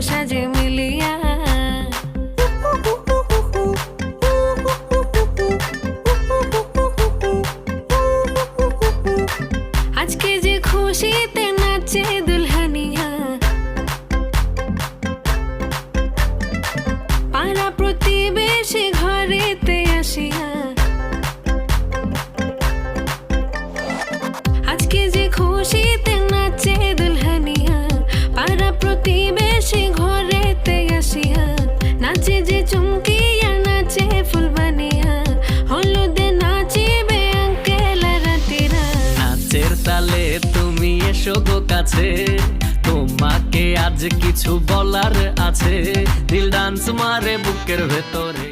সাজে মিলিয়া। আজকে যে খুশিতে নাচে দুলহানিয়া, পাড়া প্রতিবেশী ঘরেতে আসিয়া। আজকে যে খুশিতে নাচে দুলহানিয়া, পাড়া প্রতিবেশী ঘরেতে আসিয়া। নাচে যে চুমকিয়া নাচে ফুলবানিয়া, হলুদে নাচিবে আঙ্কেল রাতিরা। নাচের তালে তুমি এসো গো কাছে, তোমাকে আজ কিছু বলার আছে। দিল ডান্স মারে বুকের ভেতরে।